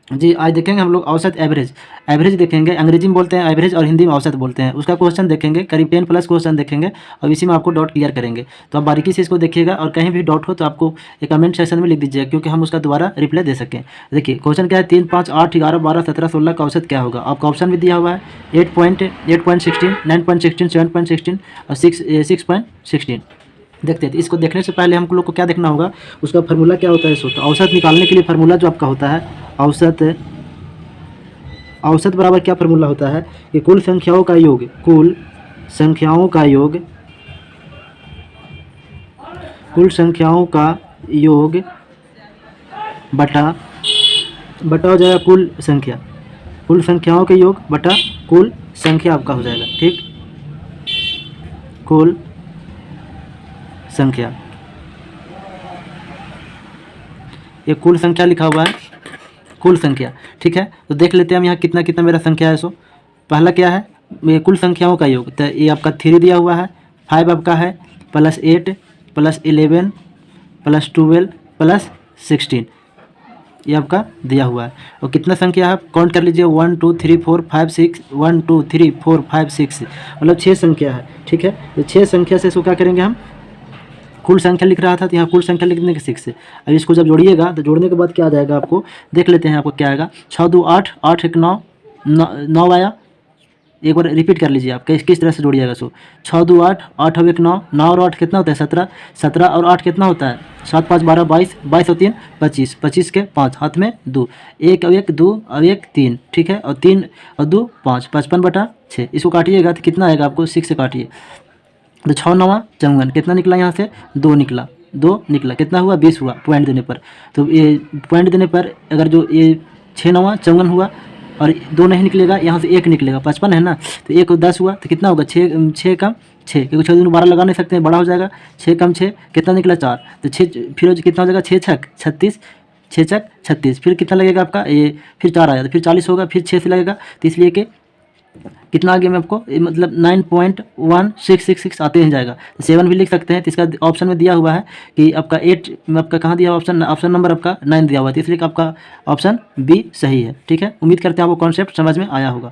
जी आज देखेंगे हम लोग औसत एवरेज। एवरेज देखेंगे, अंग्रेजी में बोलते हैं एवरेज और हिंदी में औसत बोलते हैं। उसका क्वेश्चन देखेंगे, करीब 10 प्लस क्वेश्चन देखेंगे और इसी में आपको डाउट क्लियर करेंगे। तो आप बारीकी से इसको देखिएगा और कहीं भी डाउट हो तो आपको एक कमेंट सेक्शन में लिख दीजिएगा, क्योंकि हम उसका दोबारा रिप्लाई दे सकें। देखिए क्वेश्चन क्या है, 3, 5, 8, 11, 12, 17, 16 का औसत क्या होगा। आपका ऑप्शन भी दिया हुआ है 8.16, 9.16, 7.16 और 6.16। देखते हैं, तो इसको देखने से पहले हम लोग को क्या देखना होगा, उसका फार्मूला क्या होता है। तो औसत निकालने के लिए फार्मूला जो आपका होता है, औसत बराबर क्या फार्मूला होता है कि कुल संख्याओं का योग, कुल संख्याओं का योग, कुल संख्याओं का योग बटा हो जाएगा कुल संख्या, कुल संख्याओं के योग बटा कुल संख्या आपका हो जाएगा। ठीक, कुल संख्या, ये कुल संख्या लिखा हुआ है, कुल संख्या। ठीक है, तो देख लेते हैं हम यहाँ कितना कितना मेरा संख्या है। सो पहला क्या है, ये कुल संख्याओं का योग, तो ये आपका 3 दिया हुआ है, 5 आपका है, +8 +11 +12 +16, ये आपका दिया हुआ है। और कितना संख्या है आप काउंट कर लीजिए, 1 2 3 4 5 6, 1 2 3 4 5 6, मतलब 6 संख्या है। ठीक है, तो 6 संख्या से इसको क्या करेंगे हम, कुल संख्या लिख रहा था तो यहाँ कुल संख्या लिखने के 6 से। अब इसको जब जोड़िएगा तो जोड़ने के बाद क्या आ जाएगा आपको, देख लेते हैं आपको क्या आएगा। 6 2 8, 8 1 9, 9 आया। एक बार रिपीट कर लीजिए आप किस तरह से जोड़िएगा। सो 6 2 8, 8 1 9, 9 और 8 कितना होता है 17, 17 और 8 कितना होता है 7 5 12 22, 22 और 3 25, 25 के 5, हाथ में 2, 1 और 1 2 और 1 3। ठीक है, और 3 और 2 5, 55/6। इसको काटिएगा तो कितना आएगा आपको, 6 से काटिए तो 6 9 54, कितना निकला यहाँ से 2 निकला, 2 निकला, कितना हुआ 20 हुआ पॉइंट देने पर। तो ये पॉइंट देने पर अगर जो ये 6 9 54 हुआ और 2 नहीं निकलेगा, यहाँ से 1 निकलेगा, 55 है ना, तो 1 10 हुआ तो कितना होगा 6 कम 6, क्योंकि 6 दिन 12 लगा नहीं सकते हैं, बड़ा हो जाएगा। 6 कम 6 कितना निकला 4, तो 6 फिर कितना हो जाएगा 6 छक 36, 6 छक 36, फिर कितना लगेगा आपका ये, फिर 4 आया तो फिर 40 होगा, फिर 6 से लगेगा, तो इसलिए कि कितना आ गया मैं आपको मतलब 9.1666 आते हैं जाएगा। तो 7 भी लिख सकते हैं, तो इसका ऑप्शन में दिया हुआ है कि आपका 8 में आपका कहाँ दिया हुआ, ऑप्शन नंबर आपका 9 दिया हुआ है, तो इसलिए कि आपका ऑप्शन बी सही है। ठीक है, उम्मीद करते हैं आपको कॉन्सेप्ट समझ में आया होगा।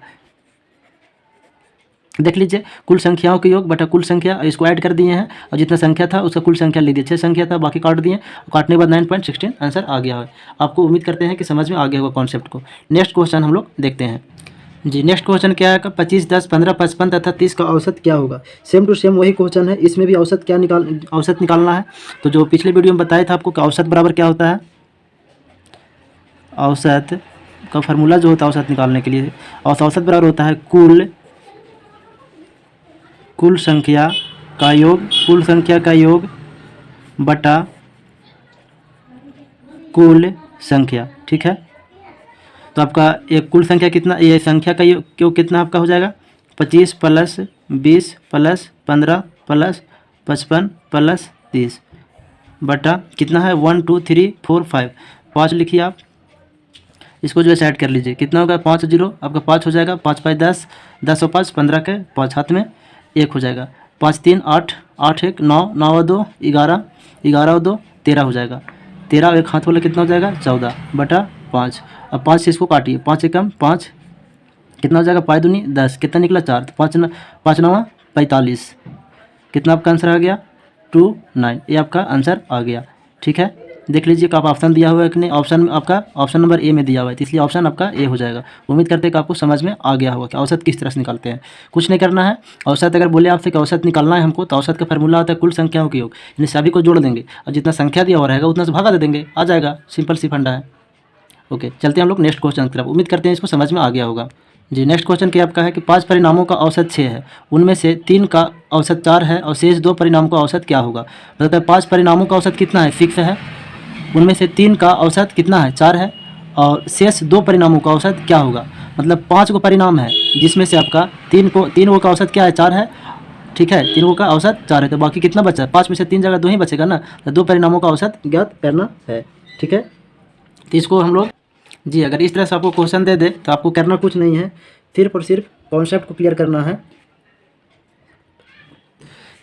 देख लीजिए, कुल संख्याओं के योग बटा कुल संख्या, इसको ऐड कर दिए हैं और जितना संख्या था उसका कुल संख्या ले दिए, 6 संख्या था, बाकी काट दिए, काटने के बाद 9.16 आंसर आ गया है। आपको उम्मीद करते हैं कि समझ में आ गया होगा कॉन्सेप्ट को। नेक्स्ट क्वेश्चन हम लोग देखते हैं। जी नेक्स्ट क्वेश्चन क्या है, 25 10 15 55 तथा 30 का औसत क्या होगा। सेम टू सेम वही क्वेश्चन है, इसमें भी औसत निकालना है। तो जो पिछले वीडियो में बताया था आपको कि औसत बराबर क्या होता है, औसत का फार्मूला जो होता है औसत निकालने के लिए, औसत बराबर होता है कुल संख्या का योग, कुल संख्या का योग बटा कुल संख्या। ठीक है, तो आपका एक कुल संख्या कितना, ये संख्या का योग कितना आपका हो जाएगा 25 + 20 + 15 + 55 + 30 बटा कितना है 1 2 3 4 5, 5 लिखिए आप, इसको जो है ऐड कर लीजिए, कितना होगा 5 0 आपका 5 हो जाएगा, 5 5 10, 10 और 5 15 के 5, हाथ में 1 हो जाएगा, 5 3 8, 8 1 9, 9 और 2 11, 11 और 2 13 हो जाएगा, 13 और 1 हाथ वाला कितना हो जाएगा 14 बटा 5। अब 5 से इसको काटिए, 5 एकम 5, कितना हो जाएगा 5 दूनी 10, कितना निकला 4, तो 5 9 45, कितना आपका आंसर आ गया 29, ये आपका आंसर आ गया। ठीक है, देख लीजिए कि आप ऑप्शन दिया हुआ है कि नहीं, ऑप्शन आपका ऑप्शन नंबर ए में दिया हुआ है, तो इसलिए ऑप्शन आपका ए हो जाएगा। उम्मीद करते हैं कि आपको समझ में आ गया होगा कि औसत किस तरह से निकालते हैं। कुछ नहीं करना है, औसत अगर बोले आपसे कि औसत निकालना है हमको, तो औसत का फार्मूला होता है कुल संख्याओं के योग, यानी सभी को जोड़ देंगे और जितना संख्या दिया हुआ रहेगा उतना से भागा दे देंगे, आ जाएगा, सिंपल सी फंडा है। ओके, चलते हैं हम लोग नेक्स्ट क्वेश्चन की तरफ। उम्मीद करते हैं इसको समझ में आ गया होगा। जी नेक्स्ट क्वेश्चन क्या आपका है कि 5 परिणामों का औसत 6 है, उनमें से 3 का औसत 4 है और शेष 2 परिणामों का औसत क्या होगा। मतलब 5 परिणामों का औसत कितना है 6 है, उनमें से 3 का औसत कितना है 4 है और शेष 2 परिणामों का औसत क्या होगा। मतलब 5 को परिणाम है जिसमें से आपका 3 का औसत क्या है 4 है। ठीक है, 3 का औसत 4 है, तो बाकी कितना बचा है 5 में से 3 जगह 2 ही बचेगा ना, तो 2 परिणामों का औसत ज्ञात करना है। ठीक है, तो इसको हम लोग जी अगर इस तरह से आपको क्वेश्चन दे दे तो आपको करना कुछ नहीं है, सिर्फ और सिर्फ कॉन्सेप्ट को क्लियर करना है।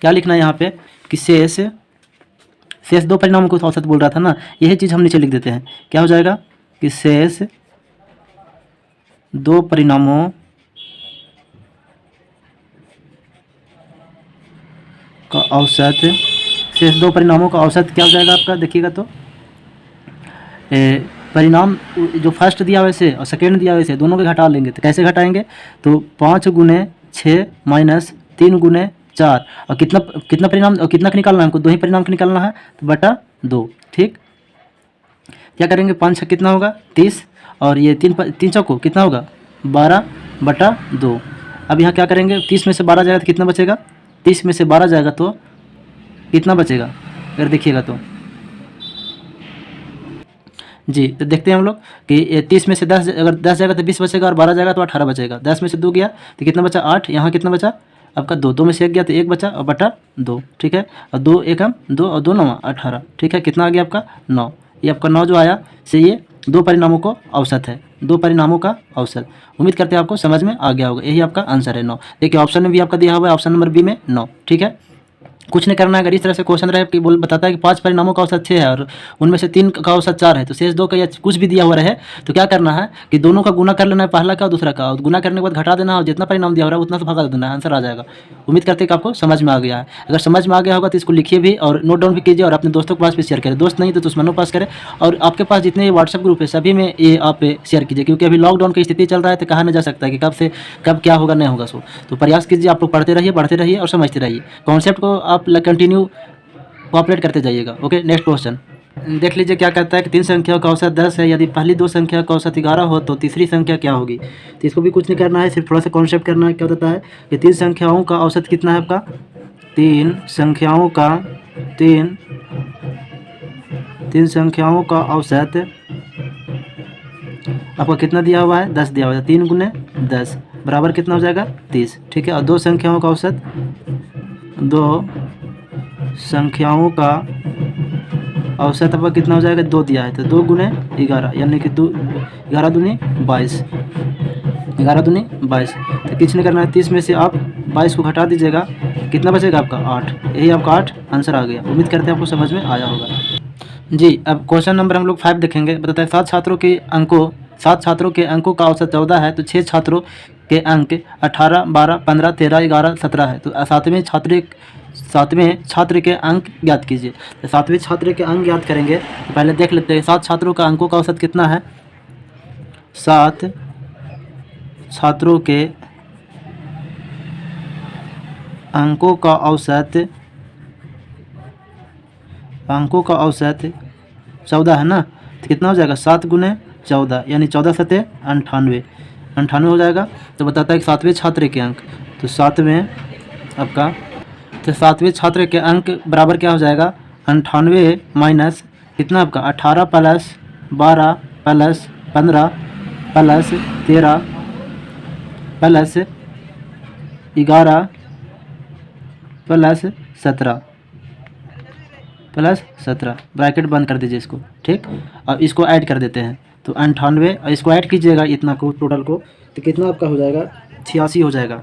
क्या लिखना है यहाँ पे कि शेष 2 परिणामों को औसत बोल रहा था ना, यही चीज़ हम नीचे लिख देते हैं। क्या हो जाएगा कि शेष दो परिणामों का औसत, शेष दो परिणामों का औसत क्या हो जाएगा आपका, देखिएगा तो परिणाम जो फर्स्ट दिया हुआ है और सेकेंड दिया हुआ है दोनों के घटा लेंगे। तो कैसे घटाएंगे, तो 5 गुने 6 माइनस 3 गुने 4, और कितना कितना परिणाम और कितना का निकालना है हमको, दो ही परिणाम का निकालना है, तो बटा 2। ठीक, क्या करेंगे, 5 छः कितना होगा 30, और ये 3 चौको कितना होगा 12 बटा 2। अब यहाँ क्या करेंगे, 30 में से 12 जाएगा तो कितना बचेगा, 30 में से 12 जाएगा तो कितना बचेगा, अगर देखिएगा तो जी, तो देखते हैं हम लोग कि 30 में से 10, अगर 10 जाएगा तो 20 बचेगा, और 12 जाएगा तो 18 बचेगा। 10 में से 2 गया तो कितना बचा 8, यहाँ कितना बचा आपका 2, 2 में से 1 गया तो 1 बचा और बटा 2। ठीक है, और 2 1 हम 2 और 2 9 18। ठीक है, कितना आ गया आपका 9। ये आपका 9 जो आया से ये दो परिणामों को औसत है, दो परिणामों का औसत। उम्मीद करते हैं आपको समझ में आ गया होगा, यही आपका आंसर है 9। देखिए ऑप्शन में भी आपका दिया हुआ है, ऑप्शन नंबर बी में 9। ठीक है, कुछ नहीं करना है। अगर इस तरह से क्वेश्चन रहे कि बोल बताता है कि 5 परिणामों का औसत 6 है और उनमें से 3 का औसत 4 है, तो शेष 2 का या कुछ भी दिया हुआ रहे तो क्या करना है कि दोनों का गुना कर लेना है, पहला का और दूसरा का, और गुना करने के बाद घटा देना है, और जितना परिणाम दिया हो रहा है उतना से भगा देना है, आंसर आ जाएगा। उम्मीद करते हैं कि आपको समझ में आ गया है। अगर समझ में आ गया होगा तो इसको लिखिए भी और नोट डाउन भी कीजिए, और अपने दोस्तों के पास भी शेयर करें। दोस्त नहीं तो दुश्मनों के पास करें, और आपके पास जितने व्हाट्सएप ग्रुप है सभी में ये आप शेयर कीजिए, क्योंकि अभी लॉकडाउन की स्थिति चल रहा है तो कहा नहीं जा सकता है कि कब से कब क्या होगा नहीं होगा। सो तो प्रयास कीजिए, आप लोग पढ़ते रहिए, बढ़ते रहिए और समझते रहिए। कॉन्सेप्ट को आप कंटिन्यू कोऑपरेट करते जाइएगा। ओके, नेक्स्ट क्वेश्चन देख लीजिए क्या कहता है कि 3 संख्याओं का औसत 10 है, यदि पहली 2 संख्या का औसत 11 हो तो तीसरी संख्या क्या होगी। तो इसको भी कुछ नहीं करना है, सिर्फ थोड़ा सा कॉन्सेप्ट करना है। क्या होता है कि 3 संख्याओं का औसत कितना है आपका, 3 संख्याओं का औसत आपका कितना दिया हुआ है, 10 दिया हुआ है। 3 गुने 10 बराबर कितना हो जाएगा 30। ठीक है, और 2 संख्याओं का औसत, 2 संख्याओं का औसत आपका कितना हो जाएगा, 2 दिया है तो 2 गुने 11, यानी कि 11 दूनी 22, 11 दूनी 22। तो कुछ नहीं करना है, 30 में से आप 22 को घटा दीजिएगा, कितना बचेगा आपका 8। यही आपका 8 आंसर आ गया। उम्मीद करते हैं आपको समझ में आया होगा। जी, अब क्वेश्चन नंबर हम लोग 5 देखेंगे। बताता है 7 छात्रों के अंकों का औसत 14 है, तो 6 छात्रों के अंक 18 12 15 13 11 17 है। तो सातवें छात्र के अंक ज्ञात कीजिए। तो 7वें छात्र के अंक ज्ञात करेंगे तो पहले देख लेते हैं 7 छात्रों का अंकों का औसत कितना है। 7 छात्रों के अंकों का औसत 14 है ना, तो कितना हो जाएगा 7 गुने 14, यानी 14 सते 98 हो जाएगा। तो बताता है कि 7वें छात्र के अंक, तो 7वें छात्र के अंक बराबर क्या हो जाएगा 98 माइनस कितना आपका 18 plus 12 plus 15 plus 13 plus 11 plus 17 bracket बंद कर दीजिए इसको। ठीक, अब इसको ऐड कर देते हैं, तो 98 और इसको ऐड कीजिएगा इतना को टोटल को, तो कितना आपका हो जाएगा 86 हो जाएगा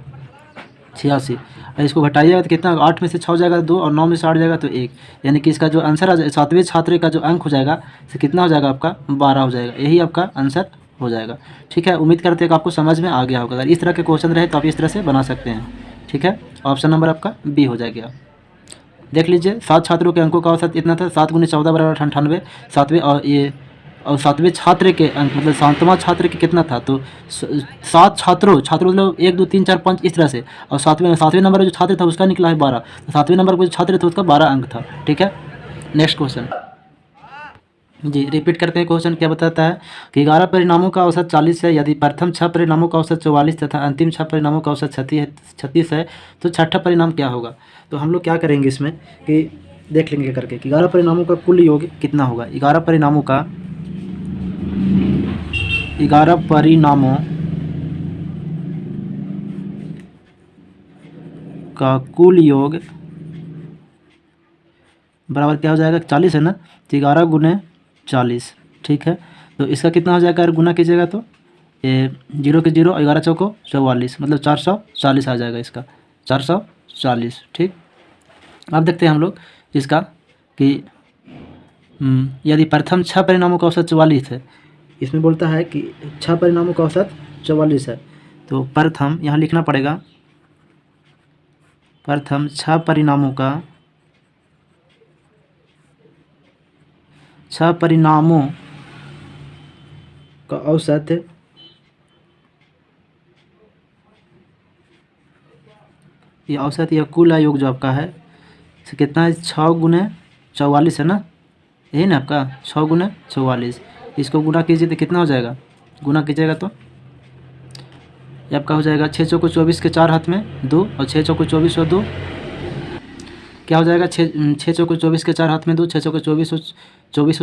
86। और इसको घटाइएगा तो कितना 8 में से 6 जाएगा 2 और 9 में से 8 जाएगा तो 1, यानी कि इसका जो आंसर आ जाएगा 7वें छात्र का जो अंक हो जाएगा तो कितना हो जाएगा आपका 12 हो जाएगा। यही आपका आंसर हो जाएगा। ठीक है, उम्मीद करते हैं कि आपको समझ में आ गया होगा। अगर इस तरह के क्वेश्चन रहे तो आप इस तरह से बना सकते हैं। ठीक है, ऑप्शन नंबर आपका बी हो जाएगा। देख लीजिए 7 छात्रों के अंकों का औसत इतना था, 7 गुने 14 बराबर 98। 7वें छात्र के अंक मतलब 7वां छात्र के कितना था, तो 7 छात्रों मतलब 1 2 3 4 5 इस तरह से, और 7वें नंबर जो छात्र था उसका निकला है 12, तो 7वें नंबर पर जो छात्र था उसका 12 अंक था। ठीक है, नेक्स्ट क्वेश्चन जी रिपीट करते हैं। क्वेश्चन क्या बताता है कि 11 परिणामों का औसत 40 है, यदि प्रथम 6 परिणामों का औसत 44 तथा अंतिम 6 परिणामों का औसत 36 है तो छठा परिणाम क्या होगा। तो हम लोग क्या करेंगे इसमें कि देख लेंगे करके कि 11 परिणामों का कुल योग कितना होगा। 11 परिणामों का कुल योग बराबर क्या हो जाएगा 40 है ना, तो 11 गुने 40। ठीक है, तो इसका कितना हो जाएगा, अगर गुना कीजिएगा तो ये 0 के 0 11 चौको 44 मतलब 440 आ जाएगा इसका 440। ठीक, अब देखते हैं हम लोग इसका कि यदि प्रथम 6 परिणामों का औसत 44 है इसमें बोलता है कि 6 परिणामों का औसत 44 है। तो प्रथम यहाँ लिखना पड़ेगा, प्रथम 6 परिणामों का औसत ये औसत या कुल आयोग जो आपका है से कितना है, 6 गुने 44 है ना, यही ना आपका 6 गुने 44। इसको गुना कीजिए तो कितना हो जाएगा, गुना कीजिएगा तो ये आपका हो जाएगा 6 चौको 24 के 4 हाथ में 2 और 6 चौको 24 और 2 क्या हो जाएगा, 6 चौको 24 के 4 हाथ में 2, 6 चौको 24 और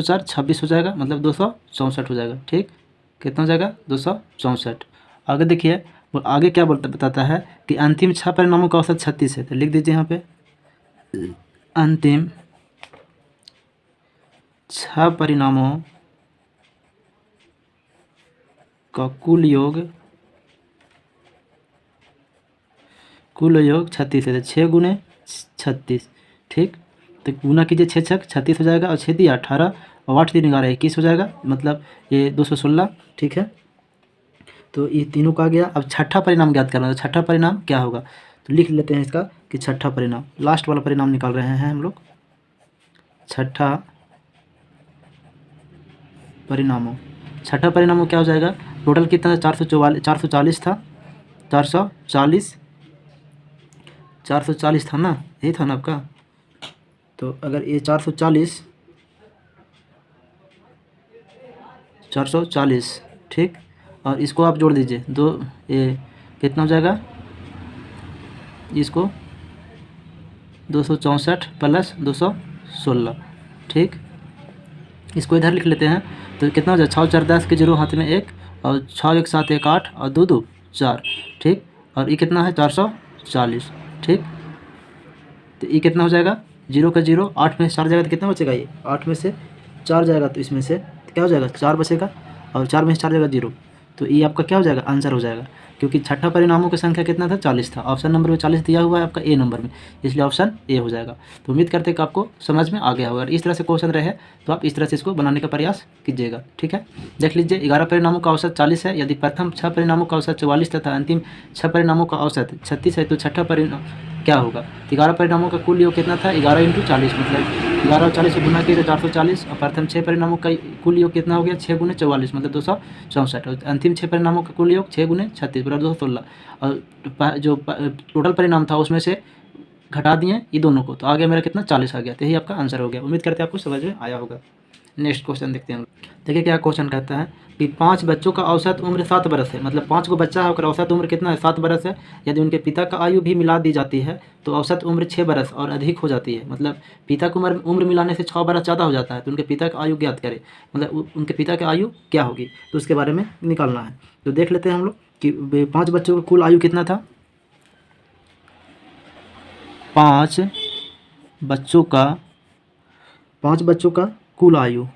4 26 हो जाएगा, मतलब 264 हो जाएगा। ठीक, कितना हो जाएगा 264। आगे देखिए वो आगे क्या बताता है कि अंतिम 6 परिणामों का औसत 36 है। तो लिख दीजिए यहाँ पे अंतिम 6 परिणामों का कुल योग 36 है। 6 गुने 36, ठीक, तो गुना कीजिए 6 छक 36 हो जाएगा और 6 दिया 18 और 8 3 11 21 हो जाएगा, मतलब ये 216। ठीक है, तो ये तीनों का गया। अब छठा परिणाम ज्ञात करना है, तो छठा परिणाम क्या होगा, तो लिख लेते हैं इसका कि छठा परिणाम, लास्ट वाला परिणाम निकाल रहे हैं हम लोग। छठा परिणामों क्या हो जाएगा, टोटल कितना था 440 था, 440 था ना, यही था ना आपका। तो अगर ये 440 ठीक, और इसको आप जोड़ दीजिए दो, ये कितना हो जाएगा, इसको 264 प्लस 216, ठीक, इसको इधर लिख लेते हैं। तो कितना हो जाए 6 4 10 के 0 हाथ में 1 और 6 1 7 1 8 और 2 2 4, ठीक, और ये कितना है 440, ठीक। तो ये कितना हो जाएगा 0 का 0, 8 में से 4 जाएगा तो कितना बचेगा, ये 8 में से 4 जाएगा तो इसमें से क्या हो जाएगा 4 बचेगा, और 4 में से 4 जाएगा 0। तो ये आपका क्या हो जाएगा, आंसर हो जाएगा, क्योंकि छठा परिणामों की संख्या कितना था 40 था। ऑप्शन नंबर में 40 दिया हुआ है आपका ए नंबर में, इसलिए ऑप्शन ए हो जाएगा। तो उम्मीद करते हैं कि आपको समझ में आ गया होगा। अगर इस तरह से क्वेश्चन रहे तो आप इस तरह से इसको बनाने का प्रयास कीजिएगा। ठीक है, देख लीजिए 11 परिणामों का औसत 40 है। यदि प्रथम 6 परिणामों का औसत 44 तथा अंतिम 6 परिणामों का औसत 36 है तो छठा परिणाम क्या होगा। 11 परिणामों का कुल योग कितना था 11 × 40, मतलब 11 और 40 से गुना किए तो 440, और प्रथम 6 परिणामों का कुल योग कितना हो गया 6 × 44 मतलब 264, और अंतिम 6 परिणामों का कुल योग 6 × 36 बराबर 216, और जो टोटल परिणाम था उसमें से घटा दिए ये दोनों को, तो आ गया मेरा कितना 40 आ गया। तो यही आपका आंसर हो गया। उम्मीद करते हैं आपको समझ में आया होगा। नेक्स्ट क्वेश्चन देखते हैं। देखिए क्या क्वेश्चन कहता है कि 5 बच्चों का औसत उम्र 7 बरस है, मतलब 5 को बच्चा है और औसत उम्र कितना है 7 बरस है। यदि उनके पिता का आयु भी मिला दी जाती है तो औसत उम्र 6 बरस और अधिक हो जाती है। मतलब पिता को उम्र मिलाने से 6 बरस ज़्यादा हो जाता है, तो उनके पिता का आयु ज्ञात करें, मतलब उनके पिता की आयु क्या होगी, तो उसके बारे में निकालना है। तो देख लेते हैं हम लोग कि 5 बच्चों का कुल आयु कितना था। 5 बच्चों का कुल आयु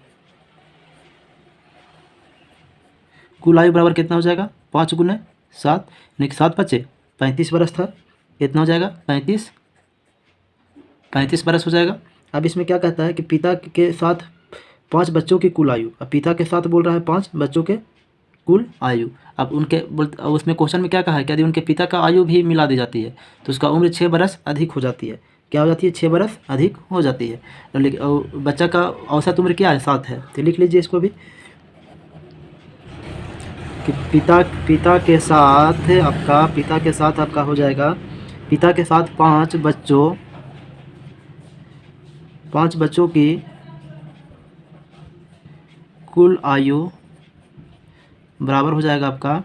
बराबर कितना हो जाएगा 5 × 7 यानी कि 7 बच्चे 35 बरस था, कितना हो जाएगा 35 बरस हो जाएगा। अब इसमें क्या कहता है कि पिता के साथ 5 बच्चों की कुल आयु, अब पिता के साथ बोल रहा है 5 बच्चों के कुल आयु। अब उसमें क्वेश्चन में क्या कहा है कि यदि उनके पिता का आयु भी मिला दी जाती है तो उसका उम्र 6 बरस अधिक हो जाती है। क्या हो जाती है 6 बरस अधिक हो जाती है। लेकिन बच्चा का औसत उम्र क्या है 7 है, तो लिख लीजिए इसको भी कि पिता के साथ आपका हो जाएगा, पिता के साथ 5 बच्चों की कुल आयु बराबर हो जाएगा आपका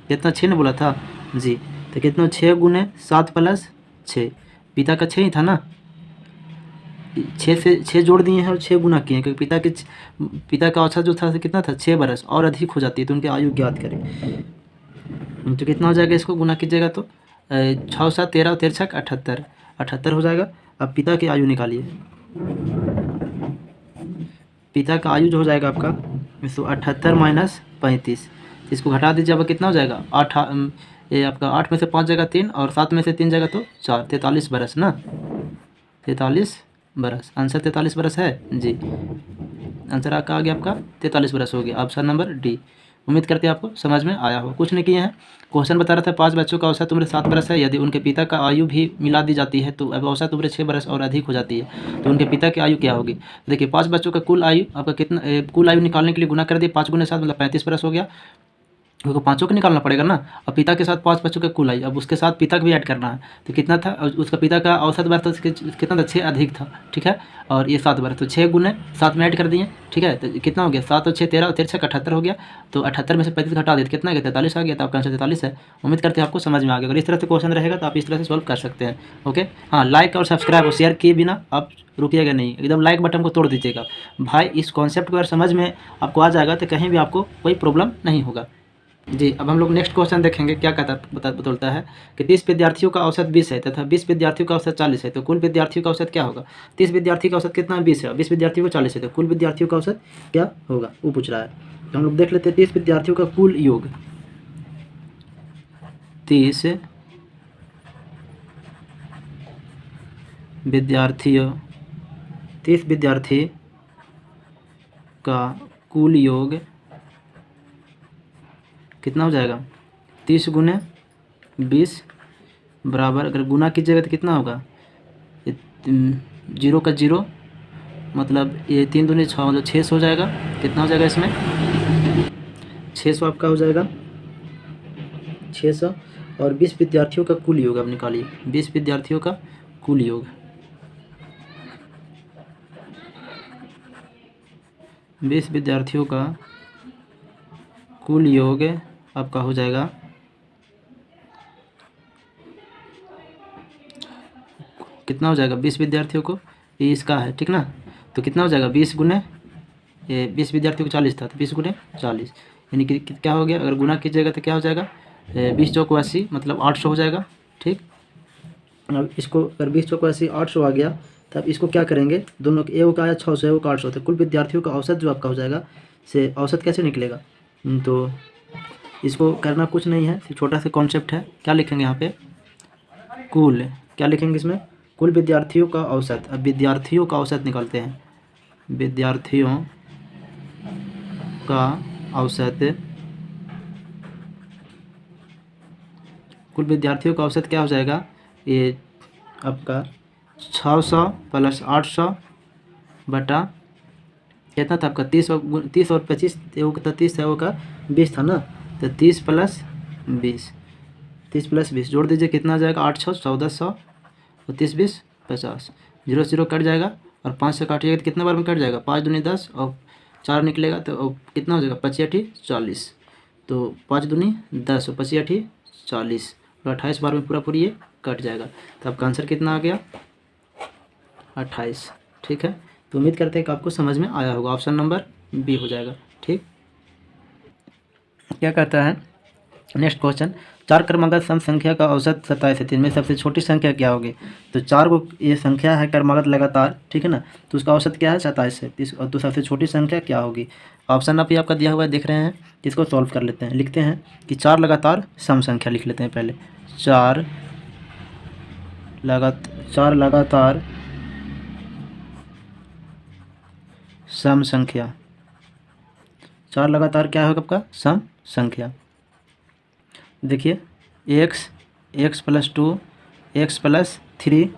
कितना 6 ने बोला था जी, तो कितना 6 × 7 + 6, पिता का 6 ही था ना, 6 से 6 जोड़ दिए हैं और 6 गुना किए हैं, क्योंकि पिता का औसत जो था कितना था 6 बरस और अधिक हो जाती है, तो उनकी आयु ज्ञात करें। तो कितना हो जाएगा, इसको गुना कीजिएगा तो 6 7 13 13 6 78 हो जाएगा। अब पिता की आयु निकालिए, पिता का आयु जो हो जाएगा आपका 78 - 35, इसको घटा दीजिए, अब कितना हो जाएगा 8, ये आपका 8 में से 5 जाएगा 3 और 7 में से 3 जाएगा तो 4, 43 बरस ना, 43 बरस, आंसर 43 बरस है जी। आंसर आपका आ गया आपका 43 बरस हो गया, ऑप्शन नंबर डी। उम्मीद करते हैं आपको समझ में आया हो। कुछ नहीं किए हैं, क्वेश्चन बता रहा था 5 बच्चों का औसत उम्र 7 बरस है, यदि उनके पिता का आयु भी मिला दी जाती है तो अब औसत उम्र 6 बरस और अधिक हो जाती है, तो उनके पिता की आयु क्या होगी। देखिए 5 बच्चों का कुल आयु आपका कितना, कुल आयु निकालने के लिए गुना कर दिए, 5 गुना 7 मतलब 35 बरस हो गया, क्योंकि पाँचों को निकालना पड़ेगा ना। अब पिता के साथ 5 बच्चों का कुल आयु, अब उसके साथ पिता का भी ऐड करना है, तो कितना था, उसका पिता का औसत वर्ष तो कितना था, 6 अधिक था, ठीक है। और ये 7 वर्ष, तो 6 गुने 7 में ऐड कर दिए, ठीक है। तो कितना हो गया, 7 और 6 13 और 13 6 78 हो गया। तो 78 में से 35 घटा दिए तो कितना गया, 43 आ गया। तो आपका आंसर 43 है। उम्मीद करते हैं आपको समझ में आ गया। अगर इस तरह से क्वेश्चन रहेगा तो आप इस तरह से सॉल्व कर सकते हैं। ओके, हाँ, लाइक और सब्सक्राइब और शेयर किए बिना आप रुकिएगा नहीं, एकदम लाइक बटन को तोड़ दीजिएगा भाई। इस कॉन्सेप्ट को अगर समझ में आपको आ जाएगा तो कहीं भी आपको कोई प्रॉब्लम नहीं होगा जी। अब हम लोग नेक्स्ट क्वेश्चन देखेंगे, क्या कहता बतौलता है कि 30 विद्यार्थियों का औसत 20 है तथा 20 विद्यार्थियों का औसत 40 है, तो कुल विद्यार्थियों का औसत क्या होगा। 30 विद्यार्थी का औसत कितना 20 है, 20 विद्यार्थियों का 40 है, तो कुल विद्यार्थियों का औसत क्या होगा, वो पूछ रहा है। तो हम लोग देख लेते हैं 30 विद्यार्थियों का कुल योग। 30 विद्यार्थी का कुल योग कितना हो जाएगा, 30 गुने 20 बराबर, अगर गुना कीजिएगा तो कितना होगा, जीरो का जीरो मतलब ये 3 दूनी 6 मतलब 600 हो जाएगा। कितना हो जाएगा इसमें, 600 आपका हो जाएगा, 600। और 20 विद्यार्थियों का कुल योग आप निकालिए, 20 विद्यार्थियों का कुल योग, 20 विद्यार्थियों का कुल योग आपका हो जाएगा, कितना हो जाएगा, 20 विद्यार्थियों को, ये इसका है, ठीक ना। तो कितना हो जाएगा, 20 गुने, ये 20 विद्यार्थियों को 40 था, तो 20 गुने 40 यानी कि क्या हो गया, अगर गुना कीजिएगा तो क्या हो जाएगा, 20 चौको 80 मतलब 800 हो जाएगा, ठीक। अब इसको अगर 20 चौको 80 800 आ गया, तब इसको क्या करेंगे, दोनों ए का आया 600 ए का 800, तो कुल विद्यार्थियों का औसत जो आपका हो जाएगा, से औसत कैसे निकलेगा। तो इसको करना कुछ नहीं है, छोटा सा कॉन्सेप्ट है। क्या लिखेंगे यहाँ पे, कुल, क्या लिखेंगे इसमें, कुल विद्यार्थियों का औसत। अब विद्यार्थियों का औसत निकालते हैं, विद्यार्थियों का औसत, कुल विद्यार्थियों का औसत क्या हो जाएगा, ये आपका 600 प्लस 800 बटा कितना था आपका, 30 और 25, वो कितना 30 है, वो का 20 था ना, तो 30 प्लस 20, 30 प्लस 20 जोड़ दीजिए, कितना आ जाएगा, 800 1400 और 30 20 50, 0 0 कट जाएगा और 5 से काटिएगा तो कितना बार में कट जाएगा, 5 दूनी 10 और 4 निकलेगा तो कितना हो जाएगा, 25 8 40, तो 5 दूनी 10 और 25 8 40 और 28 बार में पूरा पूरी ये कट जाएगा। तो आपका आंसर कितना आ गया, 28, ठीक है। तो उम्मीद करते हैं कि आपको समझ में आया होगा, ऑप्शन नंबर बी हो जाएगा, ठीक। क्या कहता है नेक्स्ट क्वेश्चन, 4 क्रमागत सम संख्या का औसत 27 है, तो इनमें सबसे छोटी संख्या क्या होगी। तो 4 को ये संख्या है क्रमागत लगातार, ठीक है ना, तो उसका औसत क्या है 27 है, और तो सबसे छोटी संख्या क्या होगी। ऑप्शन आप ही आपका दिया हुआ है, देख रहे हैं, इसको सॉल्व कर लेते हैं। लिखते हैं कि 4 लगातार सम संख्या लिख लेते हैं पहले, 4 लगातार सम संख्या, 4 लगातार क्या होगा आपका सम संख्या। देखिए x प्लस 2 x प्लस 3,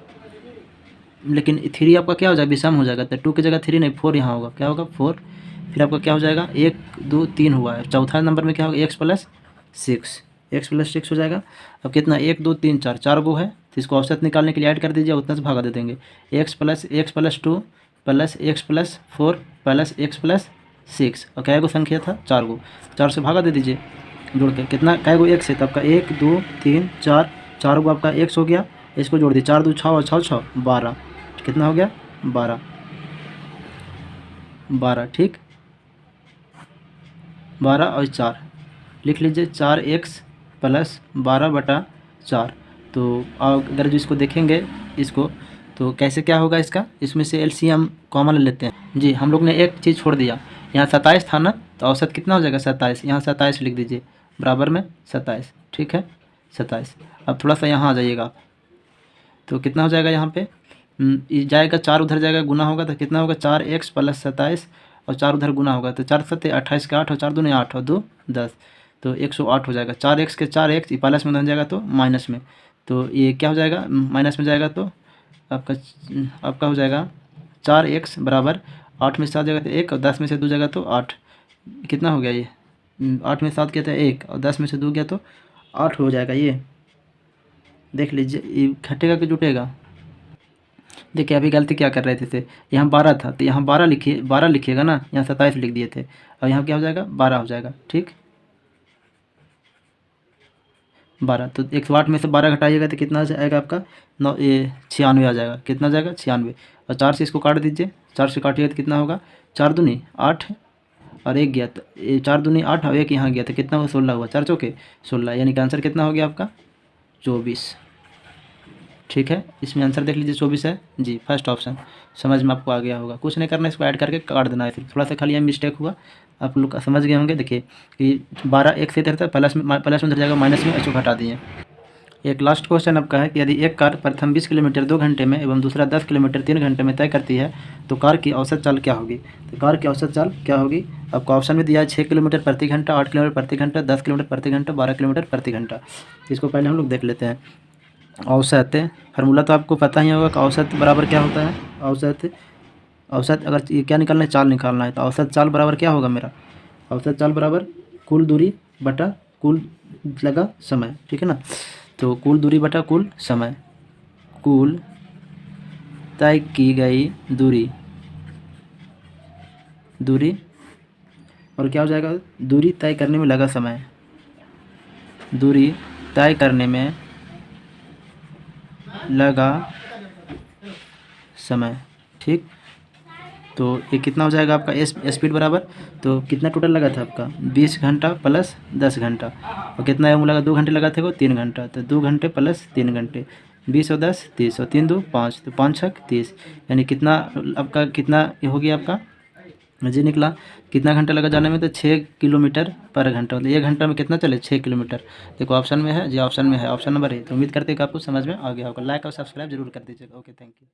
लेकिन 3 आपका क्या हो जाएगा, विषम हो जाएगा, तो 2 की जगह 3 नहीं 4 यहाँ होगा, क्या होगा 4। फिर आपका क्या हो जाएगा, 1 2 3 हुआ है, चौथा नंबर में क्या होगा, x प्लस 6 हो जाएगा। अब कितना 1 2 3 4, 4 गो है, तो इसको औसत निकालने के लिए ऐड कर दीजिए, उतना से भागा दे देंगे, x plus 2 plus x plus 4 plus x plus 6, और क्या गो संख्या था 4 गो, 4 से भागा दे दीजिए जोड़ के, कितना कै गो x है, तो आपका 1 2 3 4, 4 गो आपका x हो गया, इसको जोड़ दिए, 4 2 6 और 6 6 12, कितना हो गया 12, ठीक, 12 और 4 लिख लीजिए, 4x प्लस 12 बटा 4। तो अगर जो इसको देखेंगे इसको, तो कैसे क्या होगा इसका, इसमें से एलसीएम कॉमन ले लेते हैं जी। हम लोग ने एक चीज़ छोड़ दिया, यहाँ 27 था ना, तो औसत कितना हो जाएगा 27, यहाँ 27 लिख दीजिए बराबर में 27, ठीक है 27। अब थोड़ा सा यहाँ आ जाइएगा आप, तो कितना हो जाएगा यहाँ पे जाएगा 4 उधर जाएगा, गुना होगा तो कितना होगा 4x प्लस 27 और 4 उधर गुना होगा, तो 4 सत्ते 28 के 8 और 4 दूनी 8 और 2 10, तो 108 हो जाएगा। 4x के 4x, ये प्लस में बन जाएगा तो माइनस में, तो ये क्या हो जाएगा, माइनस में जाएगा तो आपका हो जाएगा 4x बराबर 8 में 7 जगह तो 1 और 10 में से 2 जगह तो 8, कितना हो गया ये, 8 में 7 किया था 1 और 10 में से 2 गया तो 8 हो जाएगा। ये देख लीजिए, ये घटेगा कि जुटेगा। देखिए अभी गलती क्या कर रहे थे इसे, यहाँ 12 था तो यहाँ 12 लिखिए, 12 लिखिएगा ना, यहाँ 27 लिख दिए थे, और यहाँ क्या हो जाएगा 12 हो जाएगा। ठीक, 12, तो 108 में से 12 घटाइएगा तो कितना आएगा आपका 9, ये 96 आ जाएगा। कितना आ जाएगा 96, और 4 से इसको काट दीजिए, 4 से काटिएगा तो कितना होगा, 4 दूनी 8 और 1 गया, तो 4 दूनी 8 और 1 यहाँ गया तो कितना हुआ 16 हुआ, 4 चौके 16, यानी कि आंसर कितना हो गया आपका 24। ठीक है, इसमें आंसर देख लीजिए 24 है जी, फर्स्ट ऑप्शन। समझ में आपको आ गया होगा, कुछ नहीं करना, इसको ऐड करके काट देना है, थोड़ा सा खाली यहाँ मिस्टेक हुआ, आप लोग समझ गए होंगे। देखिए कि 12 एक से इधर प्लस में उधर जाएगा, माइनस में इसको घटा दिए। एक लास्ट क्वेश्चन आपका है कि यदि एक कार प्रथम 20 किलोमीटर 2 घंटे में एवं दूसरा 10 किलोमीटर 3 घंटे में तय करती है तो कार की औसत चाल क्या होगी। तो कार की औसत चाल क्या होगी, आपको ऑप्शन में दिया है 6 किलोमीटर प्रति घंटा, 8 किलोमीटर प्रति घंटा, 10 किलोमीटर प्रति घंटा, 12 किलोमीटर प्रति घंटा। इसको पहले हम लोग देख लेते हैं। औसत फार्मूला तो आपको पता ही होगा कि औसत बराबर क्या होता है। औसत अगर ये क्या निकालना है, चाल निकालना है, तो औसत चाल बराबर क्या होगा मेरा, औसत चाल बराबर कुल दूरी बटा कुल लगा समय। ठीक है ना, तो कुल दूरी बटा कुल समय, कुल तय की गई दूरी और क्या हो जाएगा, दूरी तय करने में लगा समय, दूरी तय करने में लगा समय। ठीक, तो ये कितना हो जाएगा आपका स्पीड बराबर, तो कितना टोटल लगा था आपका 20 घंटा प्लस 10 घंटा, और कितना वो लगा 2 घंटे लगा थे वो 3 घंटा, तो 2 घंटे प्लस 3 घंटे, 20 और 10 30 और 3 2 5, तो 5 6 30, यानी कितना आपका कितना ये हो गया आपका जी निकला, कितना घंटा लगा जाने में, तो 6 किलोमीटर पर घंटा, मतलब 1 घंटा में कितना चले 6 किलोमीटर। देखो ऑप्शन में है जी, ऑप्शन में है, ऑप्शन नंबर है। तो उम्मीद करते हैं कि आपको समझ में आ गया होगा। लाइक और सब्सक्राइब जरूर कर दीजिएगा। Okay, thank you.